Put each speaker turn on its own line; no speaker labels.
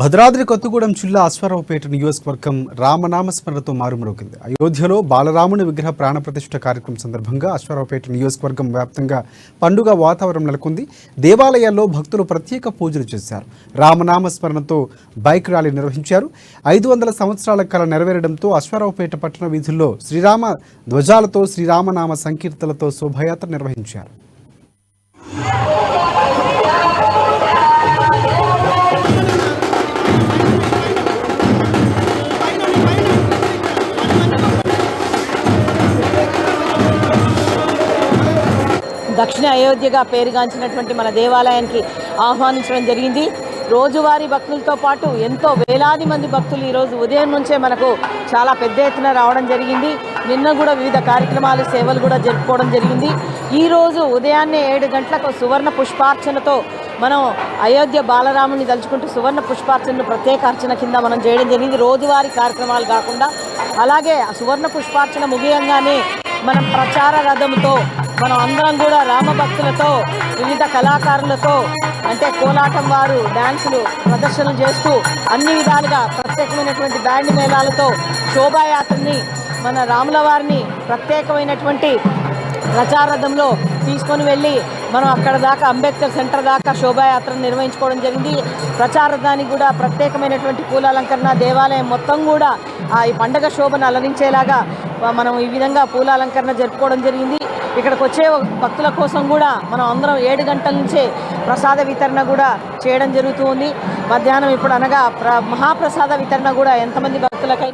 భద్రాద్రి కొత్తగూడెం జిల్లా అశ్వారావుపేట నియోజకవర్గం రామనామస్మరణతో మారుమ్రోగింది. అయోధ్యలో బాలరాముని విగ్రహ ప్రాణప్రతిష్ఠ కార్యక్రమం సందర్భంగా అశ్వారావుపేట నియోజకవర్గం వ్యాప్తంగా పండుగ వాతావరణం నెలకొంది. దేవాలయాల్లో భక్తులు ప్రత్యేక పూజలు చేశారు. రామనామస్మరణతో బైక్ ర్యాలీ నిర్వహించారు. 500 సంవత్సరాల కళ నెరవేరడంతో అశ్వారావుపేట పట్టణ వీధుల్లో శ్రీరామ ధ్వజాలతో శ్రీరామనామ సంకీర్తనలతో శోభాయాత్ర నిర్వహించారు.
దక్షిణ అయోధ్యగా పేరుగాంచినటువంటి మన దేవాలయానికి ఆహ్వానించడం జరిగింది. రోజువారీ భక్తులతో పాటు ఎంతో వేలాది మంది భక్తులు ఈరోజు ఉదయం నుంచే మనకు చాలా పెద్ద ఎత్తున రావడం జరిగింది. నిన్న కూడా వివిధ కార్యక్రమాలు సేవలు కూడా జరుపుకోవడం జరిగింది. ఈరోజు ఉదయాన్నే 7 గంటలకు సువర్ణ పుష్పార్చనతో మనం అయోధ్య బాలరాముని తలుచుకుంటూ సువర్ణ పుష్పార్చనను ప్రత్యేక అర్చన కింద మనం చేయడం జరిగింది. రోజువారీ కార్యక్రమాలు కాకుండా అలాగే సువర్ణ పుష్పార్చన ముగియంగానే మనం ప్రచార రథంతో మనం అందరం కూడా రామభక్తులతో వివిధ కళాకారులతో అంటే కోలాటం వారు డ్యాన్సులు ప్రదర్శనలు చేస్తూ అన్ని విధాలుగా ప్రత్యేకమైనటువంటి బ్యాండ్ మేళాలతో శోభాయాత్రని మన రాముల వారిని ప్రత్యేకమైనటువంటి ప్రచారథంలో తీసుకొని వెళ్ళి మనం అక్కడ దాకా అంబేద్కర్ సెంటర్ దాకా శోభాయాత్రను నిర్వహించుకోవడం జరిగింది. ప్రచారథానికి కూడా ప్రత్యేకమైనటువంటి పూలాలంకరణ దేవాలయం మొత్తం కూడా ఈ పండగ శోభను అలరించేలాగా మనం ఈ విధంగా పూలాలంకరణ జరుపుకోవడం జరిగింది. ఇక్కడికి వచ్చే భక్తుల కోసం కూడా మనం అందరం 7 గంటల నుంచే ప్రసాద వితరణ కూడా చేయడం జరుగుతుంది. మధ్యాహ్నం ఇప్పుడు అనగా మహాప్రసాద వితరణ కూడా ఎంతమంది భక్తులకైనా